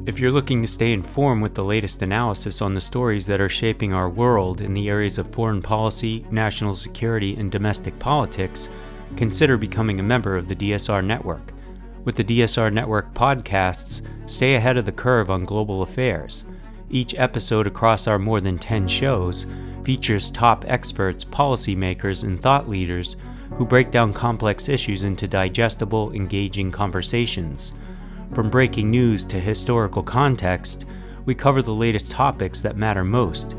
If you're looking to stay informed with the latest analysis on the stories that are shaping our world in the areas of foreign policy, national security, and domestic politics, consider becoming a member of the DSR Network. With the DSR Network podcasts, stay ahead of the curve on global affairs. Each episode across our more than 10 shows features top experts, policymakers, and thought leaders who break down complex issues into digestible, engaging conversations. From breaking news to historical context, we cover the latest topics that matter most.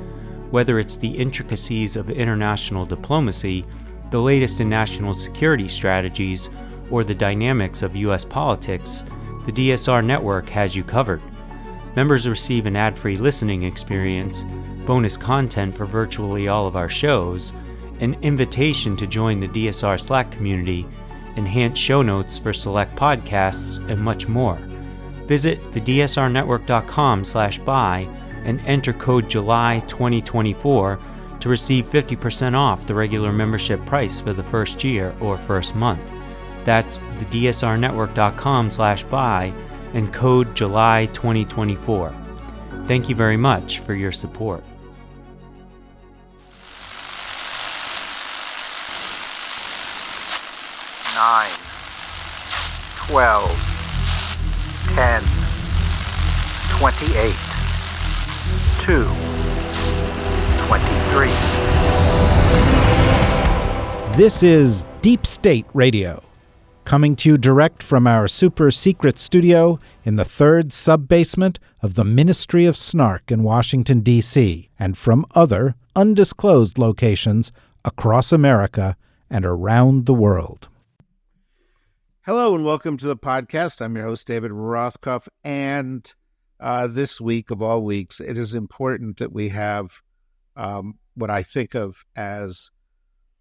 Whether it's the intricacies of international diplomacy, the latest in national security strategies, or the dynamics of U.S. politics, the DSR Network has you covered. Members receive an ad-free listening experience, bonus content for virtually all of our shows, an invitation to join the DSR Slack community, enhanced show notes for select podcasts, and much more. Visit thedsrnetwork.com/buy and enter code July 2024 to receive 50% off the regular membership price for the first year or first month. That's thedsrnetwork.com/buy and code July 2024. Thank you very much for your support. Nine, 12, 10, 28, 2, 23. This is Deep State Radio, coming to you direct from our super secret studio in the third sub-basement of the Ministry of Snark in Washington, D.C., and from other undisclosed locations across America and around the world. Hello and welcome to the podcast. I'm your host, David Rothkopf, and this week of all weeks, it is important that we have what I think of as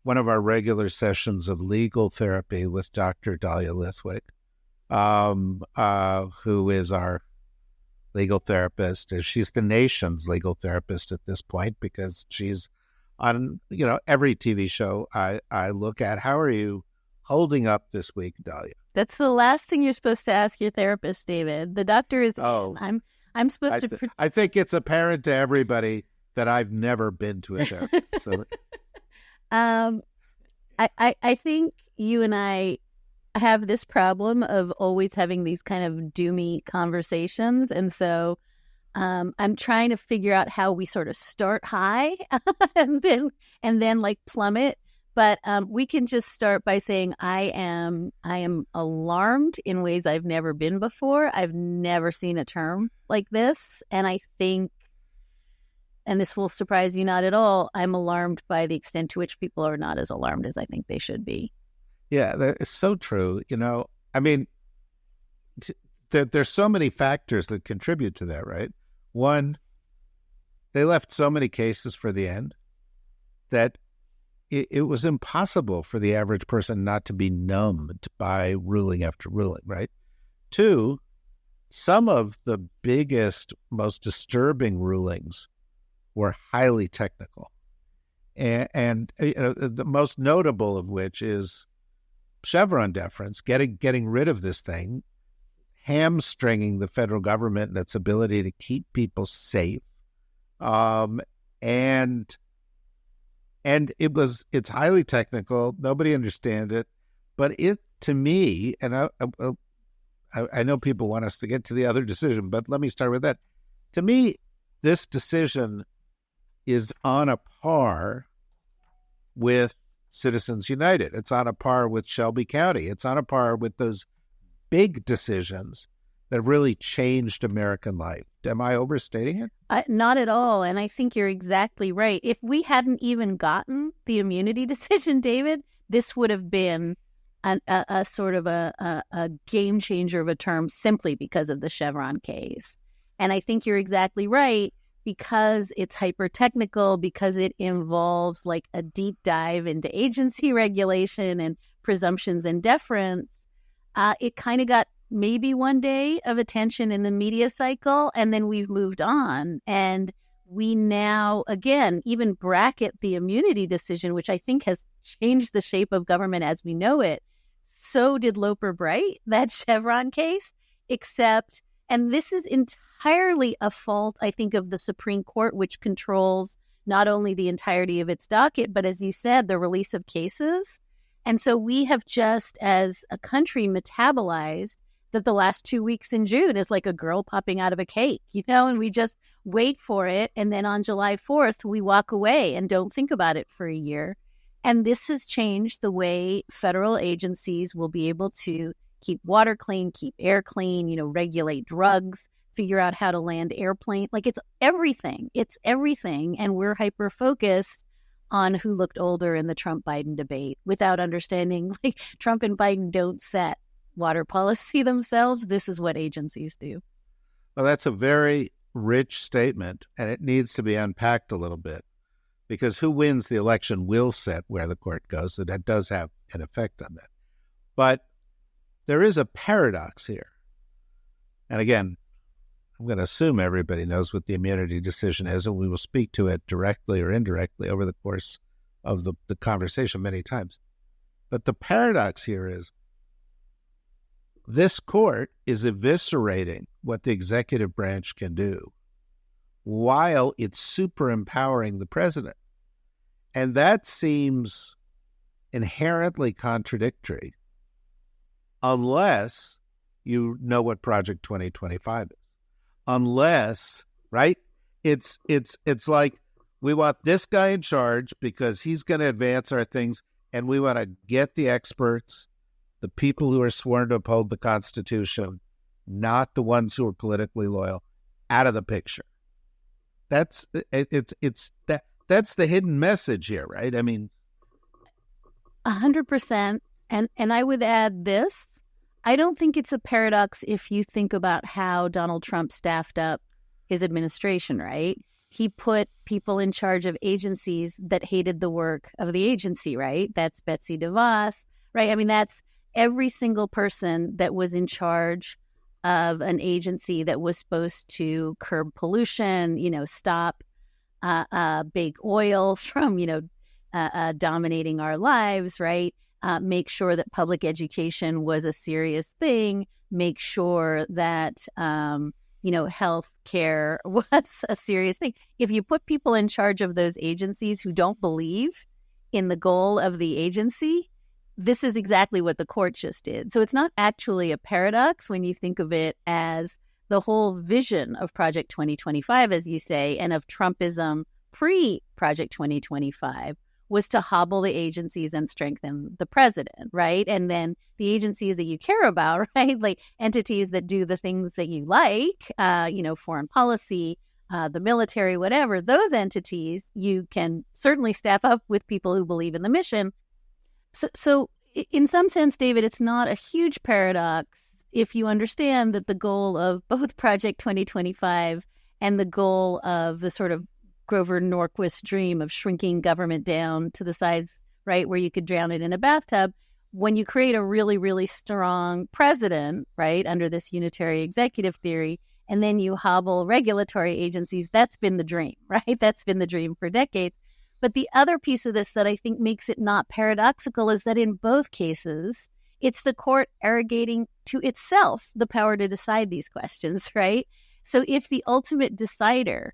one of our regular sessions of legal therapy with Dr. Dahlia Lithwick, who is our legal therapist. She's the nation's legal therapist at this point because she's on, every TV show I look at. How are you holding up this week, Dahlia? That's the last thing you're supposed to ask your therapist, David. The doctor is in. I'm supposed to... I think it's apparent to everybody that I've never been to a therapist. So... I think you and I have this problem of always having these kind of doomy conversations. And so I'm trying to figure out how we sort of start high and then like plummet. But we can just start by saying I am alarmed in ways I've never been before. I've never seen a term like this. And I think, and this will surprise you not at all, I'm alarmed by the extent to which people are not as alarmed as I think they should be. Yeah, it's so true. There's so many factors that contribute to that, right? One, they left so many cases for the end that it was impossible for the average person not to be numbed by ruling after ruling, right? Two, some of the biggest, most disturbing rulings were highly technical. And the most notable of which is Chevron deference, getting rid of this thing, hamstringing the federal government and its ability to keep people safe. And it's highly technical. Nobody understands it. But it, to me, and I know people want us to get to the other decision, but let me start with that. To me, this decision is on a par with Citizens United. It's on a par with Shelby County. It's on a par with those big decisions that really changed American life. Am I overstating it? Not at all. And I think you're exactly right. If we hadn't even gotten the immunity decision, David, this would have been a sort of a game changer of a term simply because of the Chevron case. And I think you're exactly right. Because it's hyper-technical, because it involves like a deep dive into agency regulation and presumptions and deference, it kind of got maybe one day of attention in the media cycle, and then we've moved on. And we now, again, even bracket the immunity decision, which I think has changed the shape of government as we know it. So did Loper Bright, that Chevron case, except And this is entirely a fault, I think, of the Supreme Court, which controls not only the entirety of its docket, but as you said, the release of cases. And so we have just, as a country, metabolized that the last 2 weeks in June is like a girl popping out of a cake, and we just wait for it. And then on July 4th, we walk away and don't think about it for a year. And this has changed the way federal agencies will be able to keep water clean, keep air clean, regulate drugs, figure out how to land airplanes. Like it's everything. It's everything. And we're hyper-focused on who looked older in the Trump-Biden debate without understanding, like Trump and Biden don't set water policy themselves. This is what agencies do. Well, that's a very rich statement, and it needs to be unpacked a little bit, because who wins the election will set where the court goes, so that does have an effect on that. But there is a paradox here. And again, I'm going to assume everybody knows what the immunity decision is, and we will speak to it directly or indirectly over the course of the conversation many times. But the paradox here is this court is eviscerating what the executive branch can do while it's super empowering the president. And that seems inherently contradictory unless you know what Project 2025 is. Unless, right? It's like we want this guy in charge because he's going to advance our things, and we want to get the experts, the people who are sworn to uphold the Constitution, not the ones who are politically loyal, out of the picture. That's the hidden message here, right? I mean, 100%. And I would add this. I don't think it's a paradox if you think about how Donald Trump staffed up his administration, right? He put people in charge of agencies that hated the work of the agency, right? That's Betsy DeVos, right? I mean, that's every single person that was in charge of an agency that was supposed to curb pollution, stop big oil from, dominating our lives, right? Make sure that public education was a serious thing, make sure that, health care was a serious thing. If you put people in charge of those agencies who don't believe in the goal of the agency, this is exactly what the court just did. So it's not actually a paradox when you think of it as the whole vision of Project 2025, as you say, and of Trumpism pre-Project 2025 was to hobble the agencies and strengthen the president, right? And then the agencies that you care about, right? Like entities that do the things that you like, foreign policy, the military, whatever, those entities, you can certainly staff up with people who believe in the mission. So in some sense, David, it's not a huge paradox if you understand that the goal of both Project 2025 and the goal of the sort of Grover Norquist dream of shrinking government down to the size, right, where you could drown it in a bathtub, when you create a really, really strong president, right, under this unitary executive theory, and then you hobble regulatory agencies, that's been the dream, right? That's been the dream for decades. But the other piece of this that I think makes it not paradoxical is that in both cases, it's the court arrogating to itself the power to decide these questions, right? So if the ultimate decider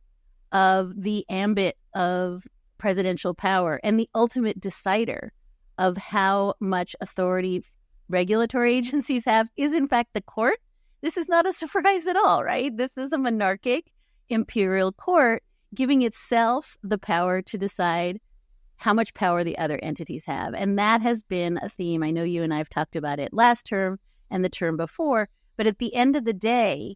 of the ambit of presidential power and the ultimate decider of how much authority regulatory agencies have is in fact the court, this is not a surprise at all, right? This is a monarchic imperial court giving itself the power to decide how much power the other entities have. And that has been a theme. I know you and I have talked about it last term and the term before, but at the end of the day,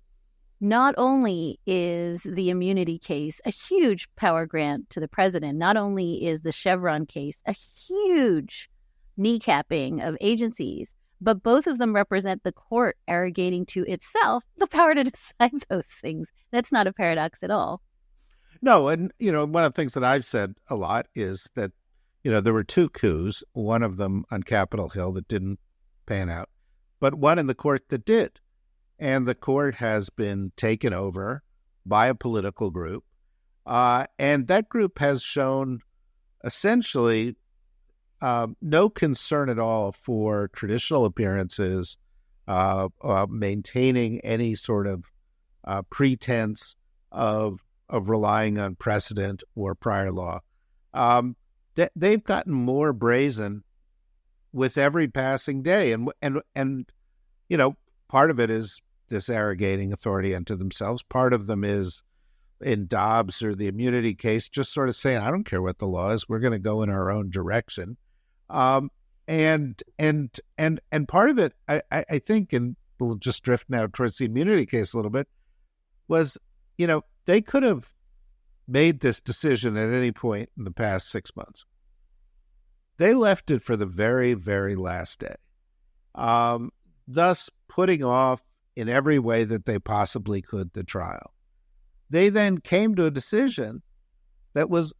not only is the immunity case a huge power grant to the president, not only is the Chevron case a huge kneecapping of agencies, but both of them represent the court arrogating to itself the power to decide those things. That's not a paradox at all. No, and, one of the things that I've said a lot is that, there were two coups, one of them on Capitol Hill that didn't pan out, but one in the court that did. And the court has been taken over by a political group. And that group has shown essentially no concern at all for traditional appearances, maintaining any sort of pretense of relying on precedent or prior law. They've gotten more brazen with every passing day, and part of it is this arrogating authority unto themselves. Part of them is in Dobbs or the immunity case, just sort of saying, I don't care what the law is, we're going to go in our own direction. And part of it, I think, and we'll just drift now towards the immunity case a little bit, was, they could have made this decision at any point in the past 6 months. They left it for the very, very last day, thus putting off in every way that they possibly could the trial. They then came to a decision that was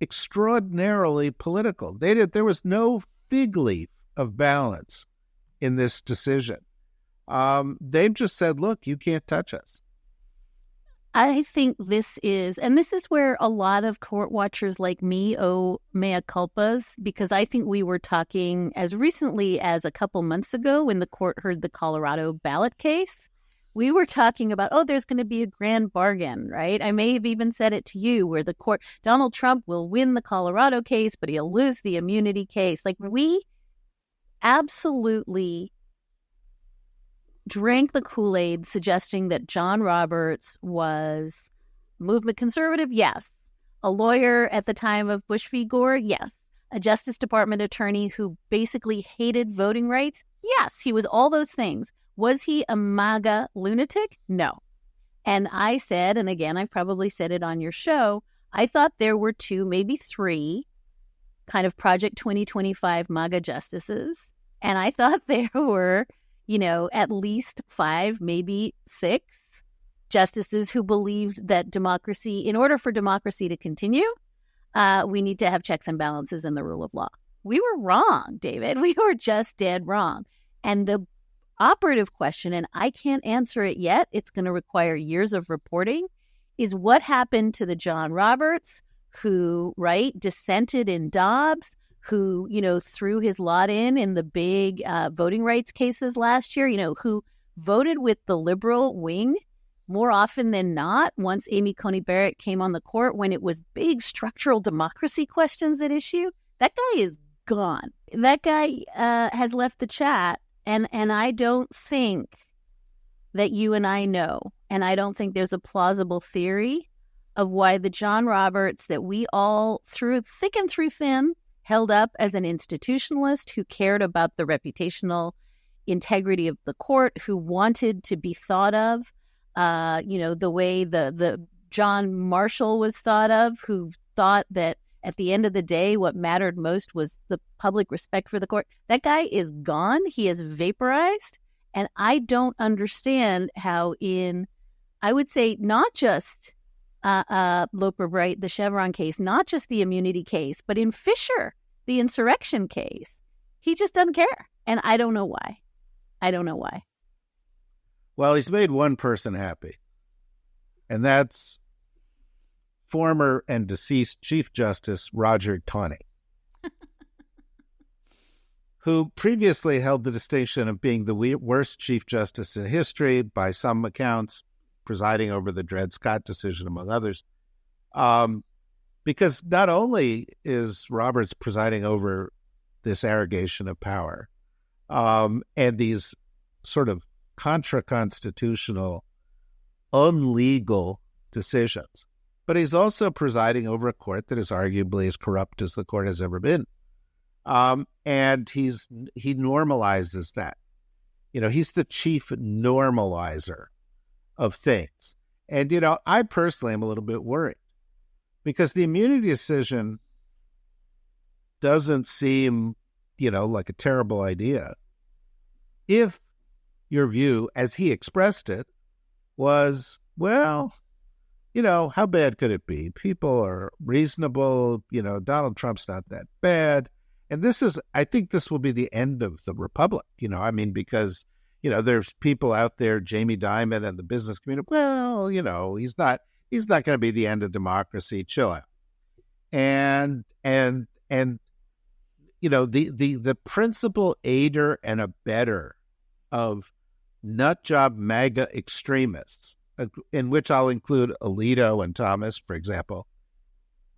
extraordinarily political. There was no fig leaf of balance in this decision. They've just said, look, you can't touch us. I think this is where a lot of court watchers like me owe mea culpas, because I think we were talking as recently as a couple months ago when the court heard the Colorado ballot case. We were talking about, there's going to be a grand bargain, right? I may have even said it to you, where the court, Donald Trump will win the Colorado case, but he'll lose the immunity case. Like, we absolutely drank the Kool-Aid suggesting that John Roberts was movement conservative, yes. A lawyer at the time of Bush v. Gore, yes. A Justice Department attorney who basically hated voting rights, yes. He was all those things. Was he a MAGA lunatic? No. And I said, and again, I've probably said it on your show, I thought there were 2, maybe 3 kind of Project 2025 MAGA justices. And I thought there were, at least 5, maybe 6 justices who believed that democracy, in order for democracy to continue, we need to have checks and balances in the rule of law. We were wrong, David. We were just dead wrong. And the operative question, and I can't answer it yet, it's going to require years of reporting, is what happened to the John Roberts who, dissented in Dobbs, who, threw his lot in the big voting rights cases last year, who voted with the liberal wing more often than not once Amy Coney Barrett came on the court when it was big structural democracy questions at issue. That guy is gone. That guy has left the chat. And I don't think that you and I know, and I don't think there's a plausible theory of why the John Roberts that we all, through thick and through thin, held up as an institutionalist who cared about the reputational integrity of the court, who wanted to be thought of, the way the John Marshall was thought of, who thought that at the end of the day, what mattered most was the public respect for the court. That guy is gone. He is vaporized. And I don't understand how I would say, not just Loper Bright, the Chevron case, not just the immunity case, but in Fisher, the insurrection case, he just doesn't care. And I don't know why. Well, he's made one person happy, and that's former and deceased Chief Justice Roger Taney, who previously held the distinction of being the worst Chief Justice in history, by some accounts, presiding over the Dred Scott decision, among others. Because not only is Roberts presiding over this arrogation of power and these sort of contra-constitutional, unlegal decisions, but he's also presiding over a court that is arguably as corrupt as the court has ever been. And he normalizes that. He's the chief normalizer of things. And, I personally am a little bit worried because the immunity decision doesn't seem, like a terrible idea. If your view, as he expressed it, was, well, how bad could it be? People are reasonable. Donald Trump's not that bad. And I think this will be the end of the republic, because, there's people out there, Jamie Dimon and the business community. Well, he's not going to be the end of democracy. Chill out. And the principal aider and abettor of nutjob MAGA extremists in which I'll include Alito and Thomas, for example,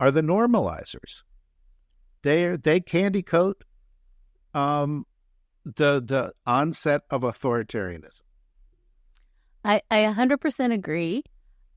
are the normalizers. They candy coat the onset of authoritarianism. I 100% agree.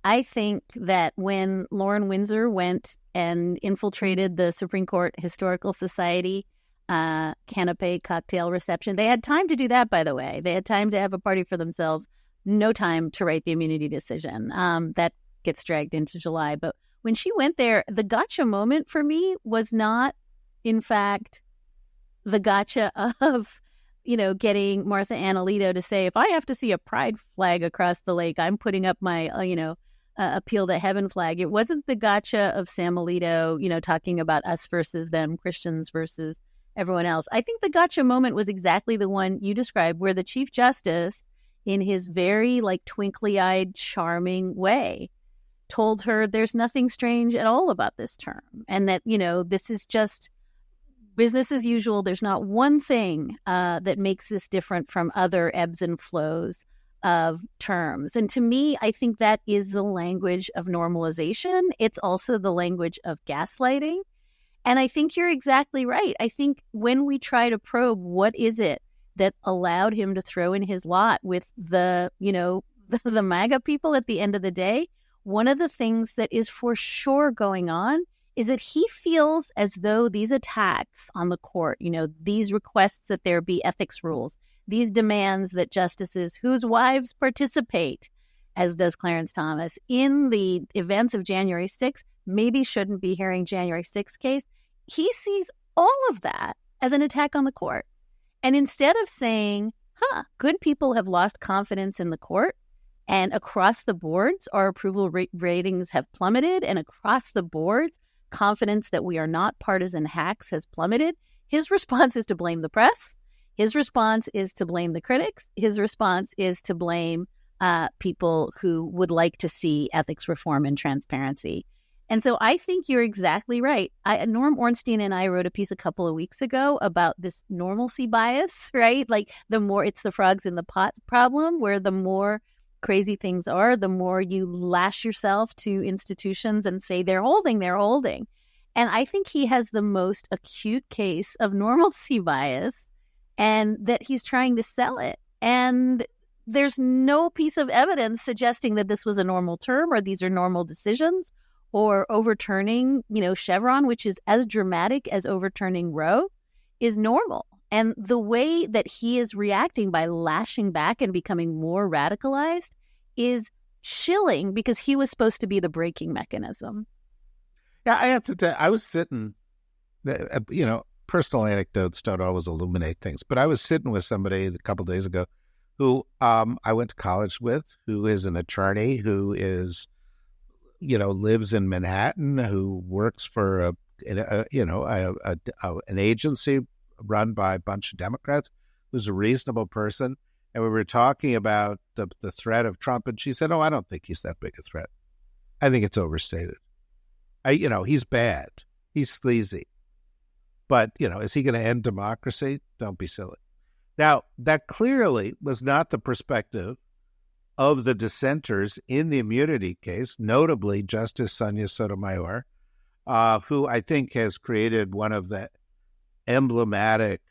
I think that when Lauren Windsor went and infiltrated the Supreme Court Historical Society canapé cocktail reception, they had time to do that, by the way. They had time to have a party for themselves, no time to write the immunity decision. That gets dragged into July. But when she went there, the gotcha moment for me was not, in fact, the gotcha of, getting Martha Ann Alito to say, if I have to see a pride flag across the lake, I'm putting up my, appeal to heaven flag. It wasn't the gotcha of Sam Alito, talking about us versus them, Christians versus everyone else. I think the gotcha moment was exactly the one you described, where the Chief Justice, in his very twinkly-eyed, charming way, told her there's nothing strange at all about this term, and that, this is just business as usual. There's not one thing that makes this different from other ebbs and flows of terms. And to me, I think that is the language of normalization. It's also the language of gaslighting. And I think you're exactly right. I think when we try to probe what is it that allowed him to throw in his lot with the MAGA people at the end of the day, one of the things that is for sure going on is that he feels as though these attacks on the court, these requests that there be ethics rules, these demands that justices whose wives participate, as does Clarence Thomas, in the events of January 6th, maybe shouldn't be hearing January 6th case. He sees all of that as an attack on the court. And instead of saying, good people have lost confidence in the court, and across the boards, our approval ratings have plummeted, and across the boards, confidence that we are not partisan hacks has plummeted, his response is to blame the press. His response is to blame the critics. His response is to blame people who would like to see ethics reform and transparency. And so I think you're exactly right. Norm Ornstein and I wrote a piece a couple of weeks ago about this normalcy bias, right? The more it's the frogs in the pot problem, where the more crazy things are, the more you lash yourself to institutions and say they're holding. And I think he has the most acute case of normalcy bias, and that he's trying to sell it. And there's no piece of evidence suggesting that this was a normal term or these are normal decisions, or overturning, Chevron, which is as dramatic as overturning Roe, is normal. And the way that he is reacting by lashing back and becoming more radicalized is chilling, because he was supposed to be the braking mechanism. Yeah, I have to tell you, I was sitting, personal anecdotes don't always illuminate things, but I was sitting with somebody a couple of days ago who I went to college with, who is an attorney, who is, lives in Manhattan, who works for an agency run by a bunch of Democrats, who's a reasonable person. And we were talking about the threat of Trump, and she said, I don't think he's that big a threat. I think it's overstated. He's bad. He's sleazy. But, is he going to end democracy? Don't be silly. Now, that clearly was not the perspective of the dissenters in the immunity case, notably Justice Sonia Sotomayor, who I think has created one of the emblematic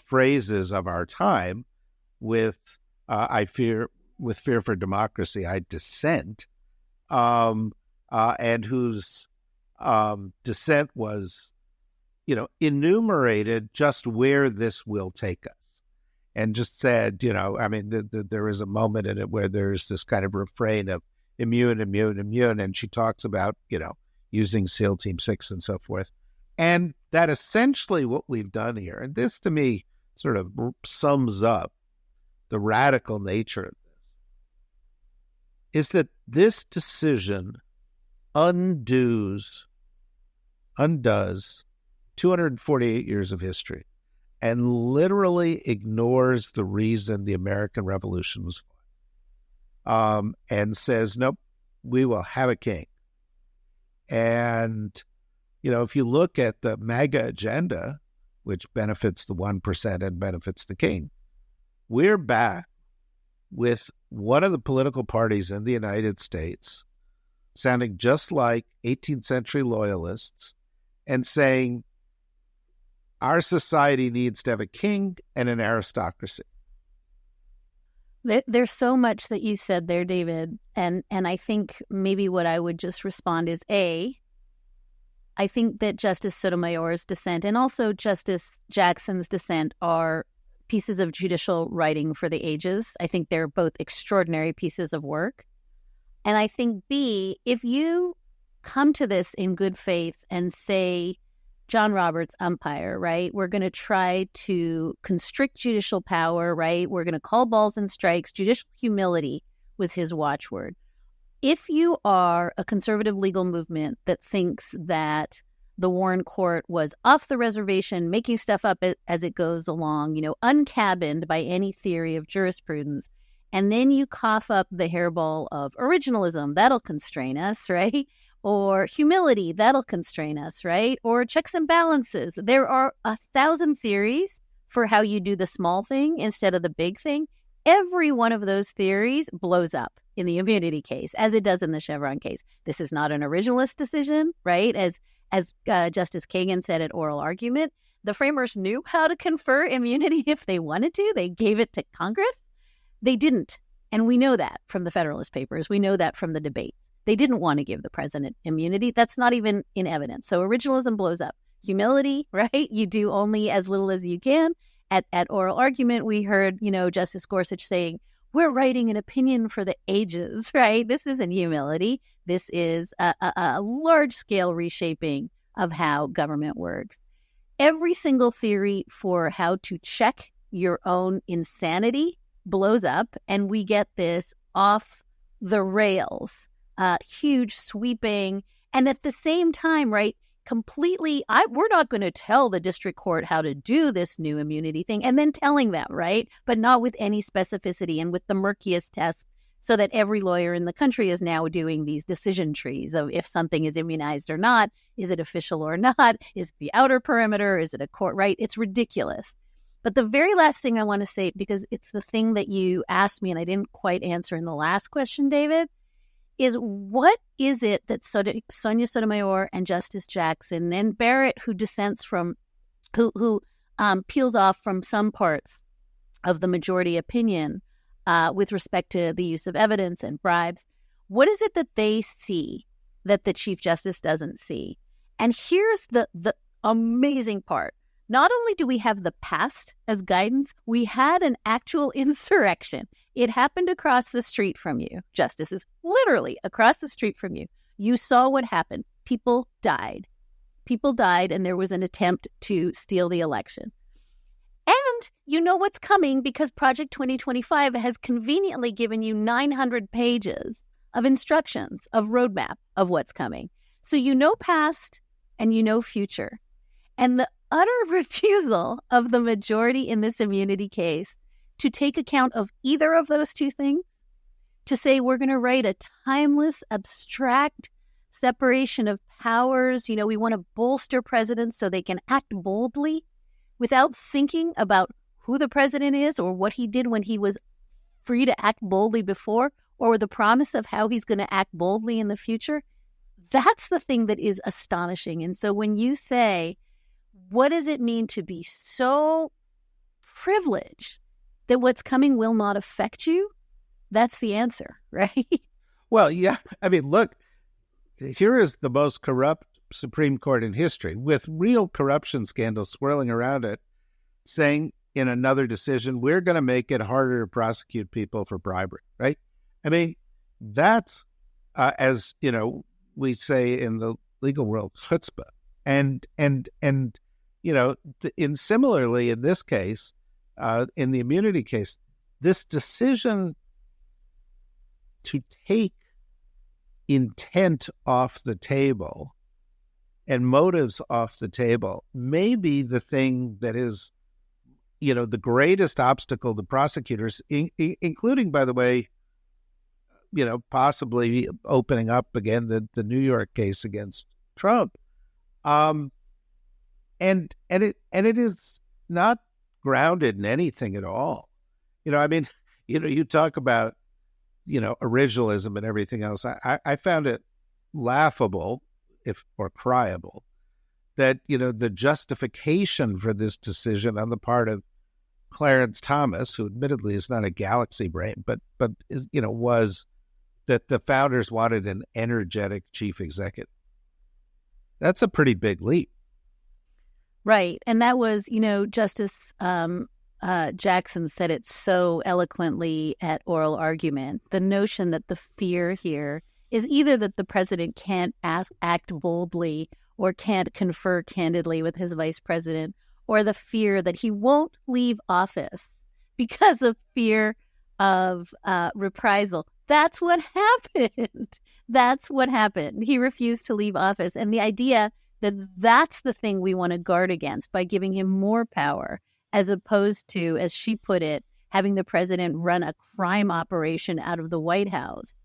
phrases of our time with fear for democracy, I dissent, and whose dissent was, enumerated just where this will take us. And just said, there is a moment in it where there's this kind of refrain of immune. And she talks about, using SEAL Team 6 and so forth. And that essentially what we've done here, and this to me sort of sums up the radical nature of this, is that this decision undoes 248 years of history and literally ignores the reason the American Revolution was fought, and says, nope, we will have a king. And, if you look at the MAGA agenda, which benefits the 1% and benefits the king, we're back with one of the political parties in the United States, sounding just like 18th century loyalists, and saying, our society needs to have a king and an aristocracy. There's so much that you said there, David. And I think maybe what I would just respond is, I think that Justice Sotomayor's dissent and also Justice Jackson's dissent are pieces of judicial writing for the ages. I think they're both extraordinary pieces of work. And I think, B, if you come to this in good faith and say, John Roberts, umpire, right? We're going to try to constrict judicial power, right? We're going to call balls and strikes. Judicial humility was his watchword. If you are a conservative legal movement that thinks that the Warren Court was off the reservation, making stuff up as it goes along, uncabined by any theory of jurisprudence, and then you cough up the hairball of originalism, that'll constrain us, right? Or humility, that'll constrain us, right? Or checks and balances. There are 1,000 theories for how you do the small thing instead of the big thing. Every one of those theories blows up in the immunity case, as it does in the Chevron case. This is not an originalist decision, right? As Justice Kagan said at oral argument, the framers knew how to confer immunity if they wanted to. They gave it to Congress. They didn't. And we know that from the Federalist Papers. We know that from the debates. They didn't want to give the president immunity. That's not even in evidence. So originalism blows up. Humility, right? You do only as little as you can. At oral argument, we heard, Justice Gorsuch saying, we're writing an opinion for the ages, right? This isn't humility. This is a large-scale reshaping of how government works. Every single theory for how to check your own insanity blows up, and we get this off the rails, huge, sweeping, and at the same time, right, completely, we're not going to tell the district court how to do this new immunity thing, and then telling them, right, but not with any specificity and with the murkiest test, so that every lawyer in the country is now doing these decision trees of if something is immunized or not, is it official or not, is it the outer perimeter, is it a court, right? It's ridiculous. But the very last thing I want to say, because it's the thing that you asked me and I didn't quite answer in the last question, David, is what is it that Sonia Sotomayor and Justice Jackson and Barrett, who dissents from, who peels off from some parts of the majority opinion with respect to the use of evidence and bribes, what is it that they see that the Chief Justice doesn't see? And here's the amazing part. Not only do we have the past as guidance, we had an actual insurrection. It happened across the street from you, justices, literally across the street from you. You saw what happened. People died. People died, and there was an attempt to steal the election. And you know what's coming because Project 2025 has conveniently given you 900 pages of instructions, of roadmap of what's coming. So you know past and you know future. And the utter refusal of the majority in this immunity case to take account of either of those two things, to say we're going to write a timeless, abstract separation of powers, we want to bolster presidents so they can act boldly without thinking about who the president is or what he did when he was free to act boldly before, or the promise of how he's going to act boldly in the future. That's the thing that is astonishing. And so when you say, what does it mean to be so privileged that what's coming will not affect you? That's the answer, right? Well, yeah. I mean, look, here is the most corrupt Supreme Court in history, with real corruption scandals swirling around it, saying in another decision, we're going to make it harder to prosecute people for bribery, right? I mean, that's, as we say in the legal world, chutzpah. And in similarly in this case, in the immunity case, this decision to take intent off the table and motives off the table may be the thing that is, the greatest obstacle to prosecutors, including, by the way, possibly opening up again the New York case against Trump. And it is not grounded in anything at all. You talk about originalism and everything else, I found it laughable, or cryable, that, the justification for this decision on the part of Clarence Thomas, who admittedly is not a galaxy brain, but is, was that the founders wanted an energetic chief executive. That's a pretty big leap. Right. And that was, Justice Jackson said it so eloquently at oral argument. The notion that the fear here is either that the president can't act boldly or can't confer candidly with his vice president, or the fear that he won't leave office because of fear of reprisal. That's what happened. That's what happened. He refused to leave office. And the idea that that's the thing we want to guard against by giving him more power, as opposed to, as she put it, having the president run a crime operation out of the White House.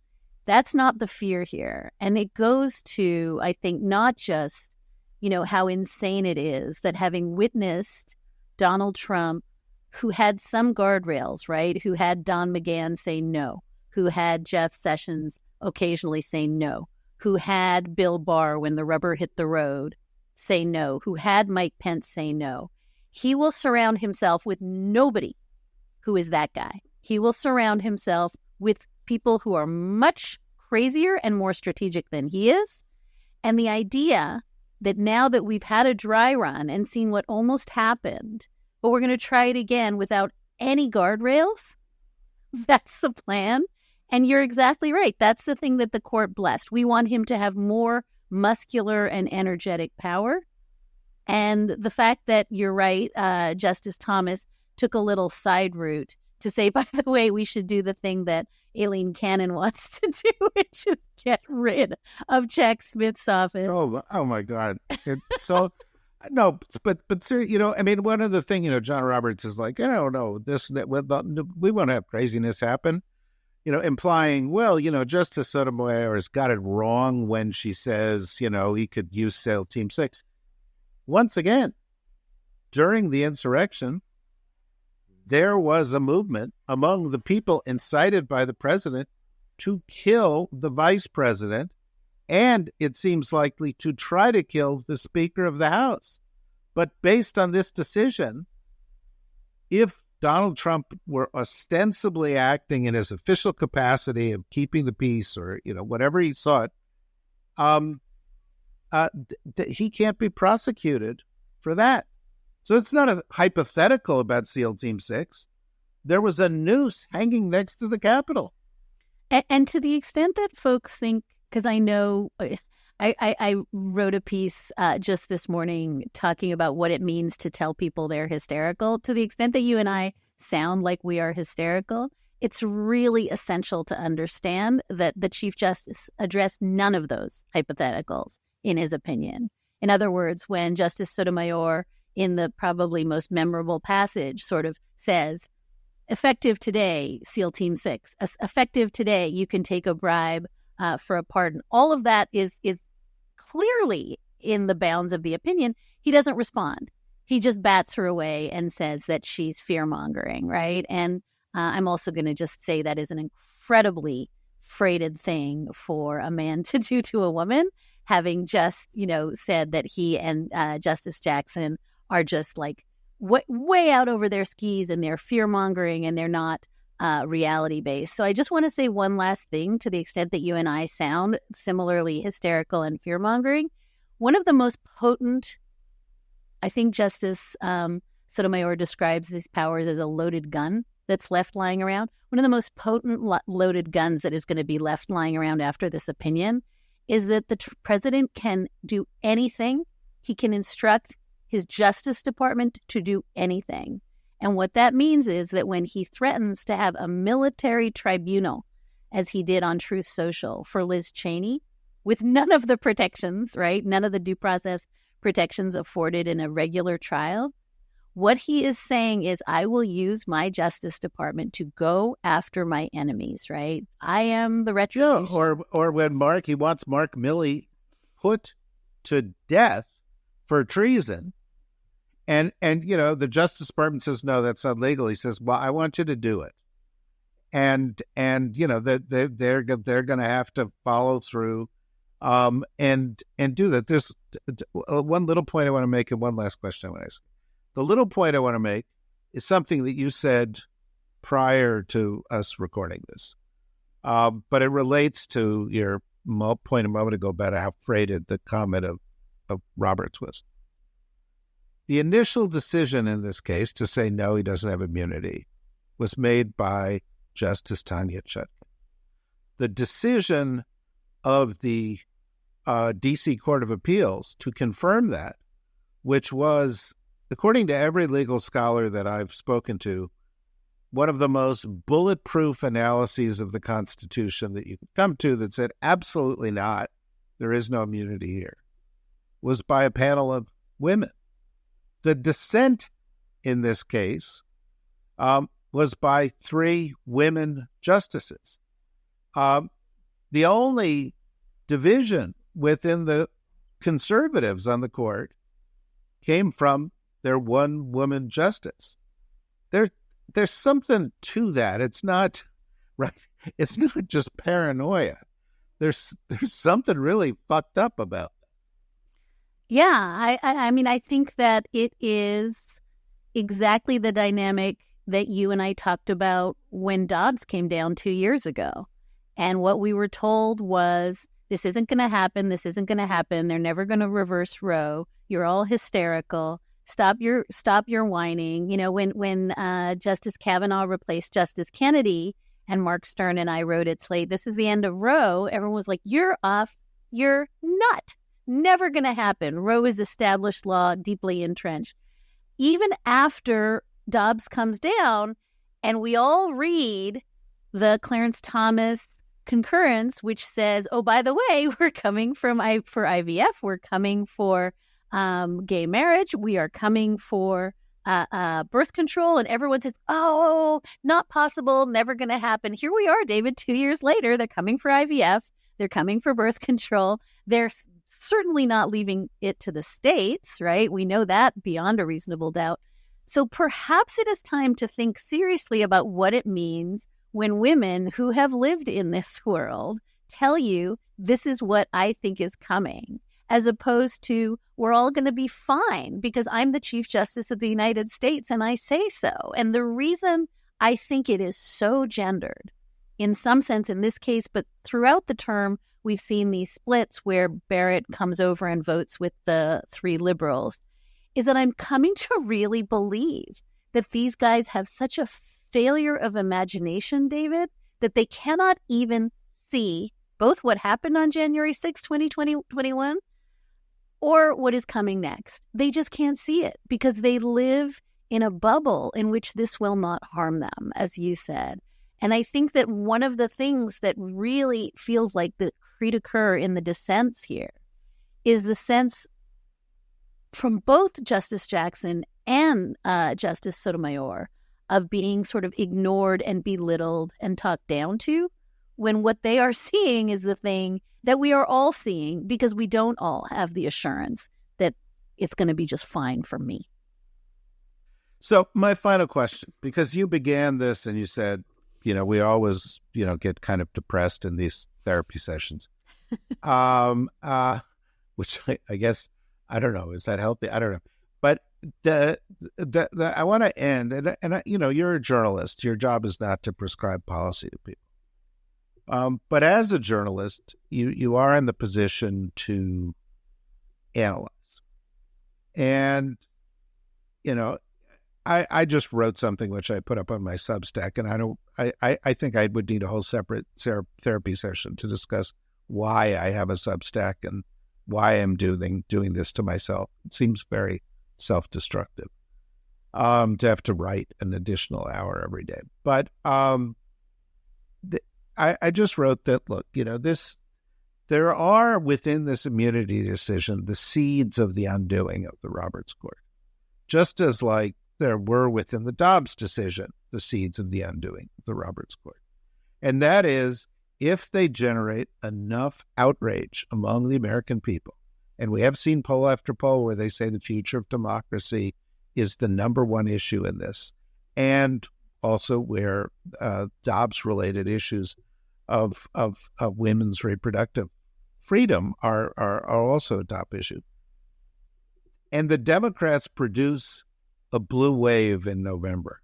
That's not the fear here. And it goes to, I think, not just, how insane it is that, having witnessed Donald Trump, who had some guardrails, right, who had Don McGahn say no, who had Jeff Sessions occasionally say no, who had Bill Barr, when the rubber hit the road, say no, who had Mike Pence say no. He will surround himself with nobody who is that guy. He will surround himself with people who are much crazier and more strategic than he is. And the idea that now that we've had a dry run and seen what almost happened, but we're going to try it again without any guardrails, that's the plan. And you're exactly right. That's the thing that the court blessed. We want him to have more muscular and energetic power. And the fact that, you're right, Justice Thomas took a little side route to say, by the way, we should do the thing that Aileen Cannon wants to do, which is get rid of Jack Smith's office. Oh my God. So, no, but sir, one of the things, John Roberts is like, no, we won't have craziness happen. Implying, Justice Sotomayor has got it wrong when she says, he could use SEAL Team 6. Once again, during the insurrection, there was a movement among the people incited by the president to kill the vice president, and it seems likely to try to kill the Speaker of the House. But based on this decision, if Donald Trump were ostensibly acting in his official capacity of keeping the peace, or, whatever he sought, he can't be prosecuted for that. So it's not a hypothetical about SEAL Team 6. There was a noose hanging next to the Capitol. And to the extent that folks think, because I know I wrote a piece just this morning talking about what it means to tell people they're hysterical. To the extent that you and I sound like we are hysterical, it's really essential to understand that the Chief Justice addressed none of those hypotheticals in his opinion. In other words, when Justice Sotomayor, in the probably most memorable passage, sort of says, effective today, SEAL Team 6, effective today, you can take a bribe for a pardon. All of that is clearly in the bounds of the opinion. He doesn't respond. He just bats her away and says that she's fear-mongering, right? And I'm also going to just say that is an incredibly freighted thing for a man to do to a woman, having just, said that he and Justice Jackson are just like way out over their skis, and they're fear-mongering, and they're not reality-based. So I just want to say one last thing, to the extent that you and I sound similarly hysterical and fear-mongering. One of the most potent, I think Justice Sotomayor describes these powers as a loaded gun that's left lying around. One of the most potent loaded guns that is going to be left lying around after this opinion is that the president can do anything. He can instruct his Justice Department to do anything. And what that means is that when he threatens to have a military tribunal, as he did on Truth Social for Liz Cheney, with none of the protections, right? None of the due process protections afforded in a regular trial, what he is saying is, I will use my Justice Department to go after my enemies, right? I am the retribution. Yeah, or when he wants Mark Milley put to death for treason, and the Justice Department says, no, that's not legal. He says, well, I want you to do it. and they're going to have to follow through and do that. There's one little point I want to make and one last question I want to ask. The little point I want to make is something that you said prior to us recording this, but it relates to your point a moment ago about how freighted the comment of Roberts was. The initial decision in this case to say no, he doesn't have immunity was made by Justice Tanya Chutkan. The decision of the D.C. Court of Appeals to confirm that, which was, according to every legal scholar that I've spoken to, one of the most bulletproof analyses of the Constitution that you could come to that said absolutely not, there is no immunity here, was by a panel of women. The dissent in this case was by 3 women justices. The only division within the conservatives on the court came from their one woman justice. There's something to that. It's not right. It's not just paranoia. There's something really fucked up about that. Yeah, I mean, I think that it is exactly the dynamic that you and I talked about when Dobbs came down 2 years ago. And what we were told was, this isn't going to happen. This isn't going to happen. They're never going to reverse Roe. You're all hysterical. Stop your whining. You know, when Justice Kavanaugh replaced Justice Kennedy and Mark Stern and I wrote at Slate, this is the end of Roe, everyone was like, you're off. You're nut. Never going to happen. Roe is established law, deeply entrenched. Even after Dobbs comes down and we all read the Clarence Thomas concurrence, which says, oh, by the way, we're coming for IVF. We're coming for gay marriage. We are coming for birth control. And everyone says, oh, not possible. Never going to happen. Here we are, David, 2 years later. They're coming for IVF. They're coming for birth control. They're certainly not leaving it to the states, right? We know that beyond a reasonable doubt. So perhaps it is time to think seriously about what it means when women who have lived in this world tell you, this is what I think is coming, as opposed to, we're all going to be fine because I'm the Chief Justice of the United States and I say so. And the reason I think it is so gendered, in some sense in this case, but throughout the term, we've seen these splits where Barrett comes over and votes with the 3 liberals, is that I'm coming to really believe that these guys have such a failure of imagination, David, that they cannot even see both what happened on January 6, 2021, or what is coming next. They just can't see it because they live in a bubble in which this will not harm them, as you said. And I think that one of the things that really feels like the cri de coeur in the dissents here is the sense from both Justice Jackson and Justice Sotomayor of being sort of ignored and belittled and talked down to, when what they are seeing is the thing that we are all seeing because we don't all have the assurance that it's going to be just fine for me. So my final question, because you began this and you said, we always, get kind of depressed in these therapy sessions, which I guess, I don't know, is that healthy? I don't know. But I want to end, and you're a journalist. Your job is not to prescribe policy to people. But as a journalist, you are in the position to analyze. And, I just wrote something which I put up on my Substack, and I think I would need a whole separate therapy session to discuss why I have a Substack and why I'm doing this to myself. It seems very self-destructive to have to write an additional hour every day. But I just wrote that, look, there are within this immunity decision the seeds of the undoing of the Roberts Court, just as like there were within the Dobbs decision the seeds of the undoing of the Roberts Court. And that is, if they generate enough outrage among the American people, and we have seen poll after poll where they say the future of democracy is the number one issue in this, and also where Dobbs-related issues of women's reproductive freedom are also a top issue. And the Democrats produce a blue wave in November.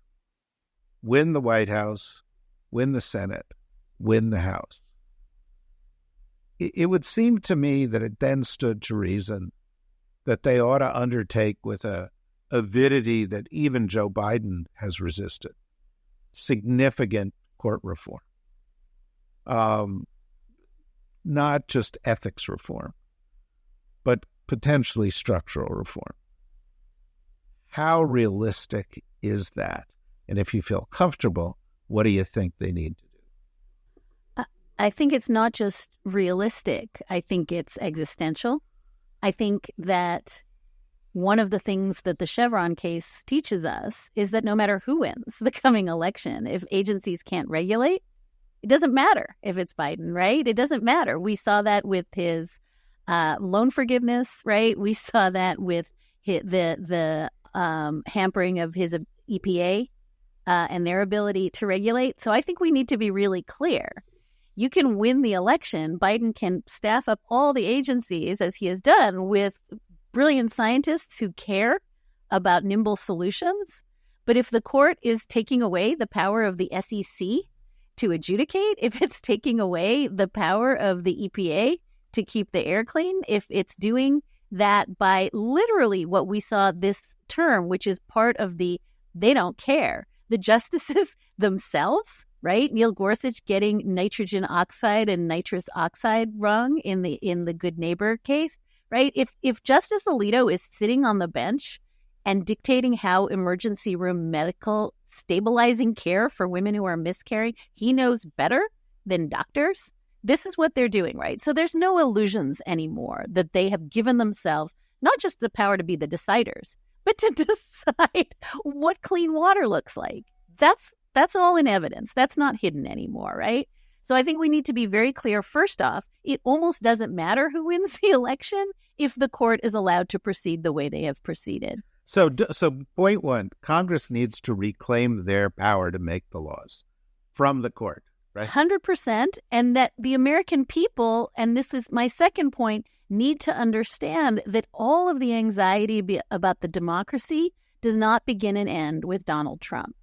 Win the White House, win the Senate, win the House. It would seem to me that it then stood to reason that they ought to undertake with a avidity that even Joe Biden has resisted, significant court reform. Not just ethics reform, but potentially structural reform. How realistic is that? And if you feel comfortable, what do you think they need to do? I think it's not just realistic. I think it's existential. I think that one of the things that the Chevron case teaches us is that no matter who wins the coming election, if agencies can't regulate, it doesn't matter if it's Biden, right? It doesn't matter. We saw that with his loan forgiveness, right? We saw that with the hampering of his EPA and their ability to regulate. So I think we need to be really clear. You can win the election. Biden can staff up all the agencies, as he has done, with brilliant scientists who care about nimble solutions. But if the court is taking away the power of the SEC to adjudicate, if it's taking away the power of the EPA to keep the air clean, if it's doing that by literally what we saw this term, which is part of the they don't care, the justices themselves, right? Neil Gorsuch getting nitrogen oxide and nitrous oxide wrong in the Good Neighbor case, right? If Justice Alito is sitting on the bench and dictating how emergency room medical stabilizing care for women who are miscarrying, he knows better than doctors. This is what they're doing, right? So there's no illusions anymore that they have given themselves not just the power to be the deciders, but to decide what clean water looks like. That's all in evidence. That's not hidden anymore, right? So I think we need to be very clear. First off, it almost doesn't matter who wins the election if the court is allowed to proceed the way they have proceeded. So point one, Congress needs to reclaim their power to make the laws from the court, right? 100%. And that the American people, and this is my second point, need to understand that all of the anxiety about the democracy does not begin and end with Donald Trump.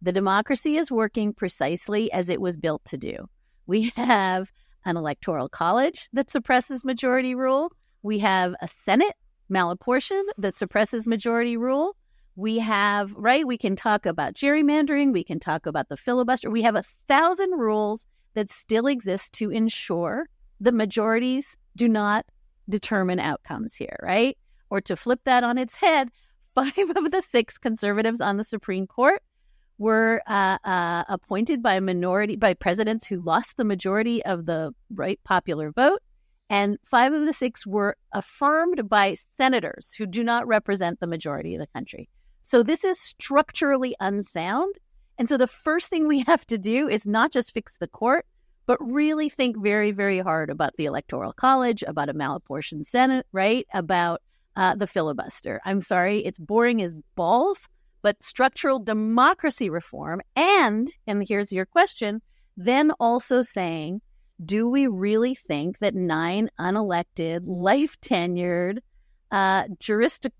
The democracy is working precisely as it was built to do. We have an electoral college that suppresses majority rule. We have a Senate malapportion that suppresses majority rule. We have, right, we can talk about gerrymandering. We can talk about the filibuster. We have 1,000 rules that still exist to ensure the majorities do not determine outcomes here, right? Or to flip that on its head, 5 of the 6 conservatives on the Supreme Court were appointed by presidents who lost the majority of the right popular vote. And 5 of the 6 were affirmed by senators who do not represent the majority of the country. So this is structurally unsound. And so the first thing we have to do is not just fix the court, but really think very, very hard about the Electoral College, about a malapportioned Senate, right? About the filibuster. I'm sorry, it's boring as balls, but structural democracy reform. And here's your question, then also saying, do we really think that 9 unelected, life-tenured, juristicratic,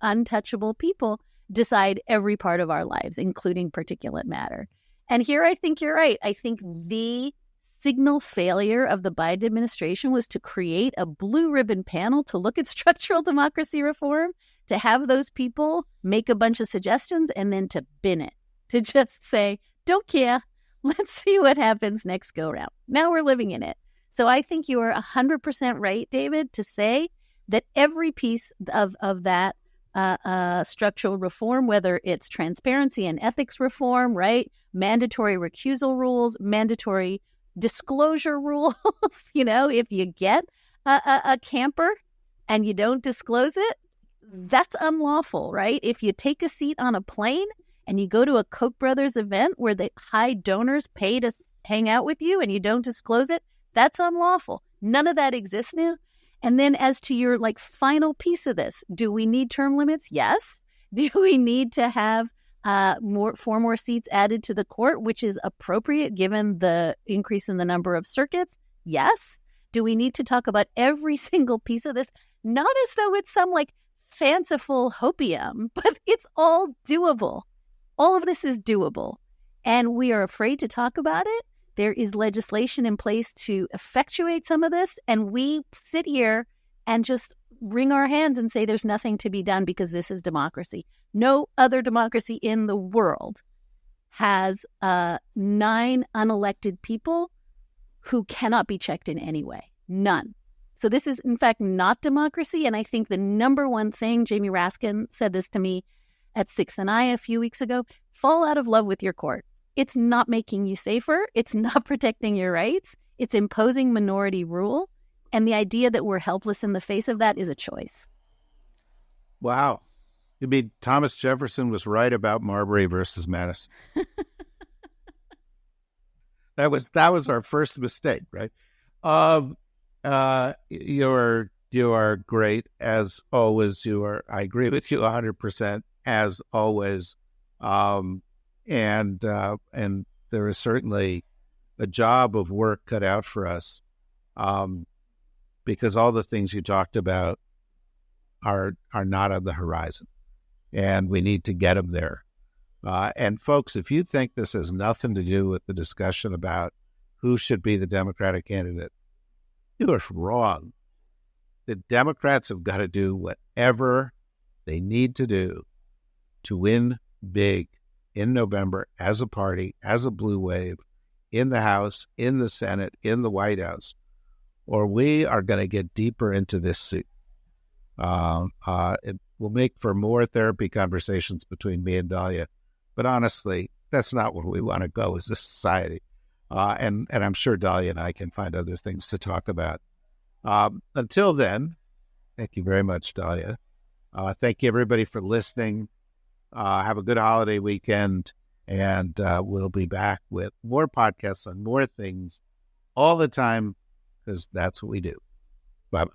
untouchable people decide every part of our lives, including particulate matter? And here I think you're right. I think the signal failure of the Biden administration was to create a blue ribbon panel to look at structural democracy reform, to have those people make a bunch of suggestions and then to bin it, to just say, don't care. Let's see what happens next go round. Now we're living in it. So I think you are 100% right, David, to say that every piece of that structural reform, whether it's transparency and ethics reform, right? Mandatory recusal rules, mandatory disclosure rules. If you get a camper and you don't disclose it, that's unlawful, right? If you take a seat on a plane and you go to a Koch brothers event where the high donors pay to hang out with you and you don't disclose it, that's unlawful. None of that exists now. And then as to your final piece of this, do we need term limits? Yes. Do we need to have four more seats added to the court, which is appropriate given the increase in the number of circuits? Yes. Do we need to talk about every single piece of this? Not as though it's some like fanciful hopium, but it's all doable. All of this is doable. And we are afraid to talk about it. There is legislation in place to effectuate some of this. And we sit here and just wring our hands and say there's nothing to be done because this is democracy. No other democracy in the world has 9 unelected people who cannot be checked in any way. None. So this is, in fact, not democracy. And I think the number one thing, Jamie Raskin said this to me at Sixth and I a few weeks ago, fall out of love with your court. It's not making you safer. It's not protecting your rights. It's imposing minority rule. And the idea that we're helpless in the face of that is a choice. Wow. You mean Thomas Jefferson was right about Marbury versus Madison? That was our first mistake, right? You are great as always. I agree with you 100% as always. And there is certainly a job of work cut out for us. Because all the things you talked about are not on the horizon, and we need to get them there. And folks, if you think this has nothing to do with the discussion about who should be the Democratic candidate, you are wrong. The Democrats have got to do whatever they need to do to win big in November as a party, as a blue wave, in the House, in the Senate, in the White House, or we are going to get deeper into this suit. It will make for more therapy conversations between me and Dahlia. But honestly, that's not where we want to go as a society. And I'm sure Dahlia and I can find other things to talk about. Until then, thank you very much, Dahlia. Thank you, everybody, for listening. Have a good holiday weekend. And we'll be back with more podcasts on more things all the time, because that's what we do. Bye-bye.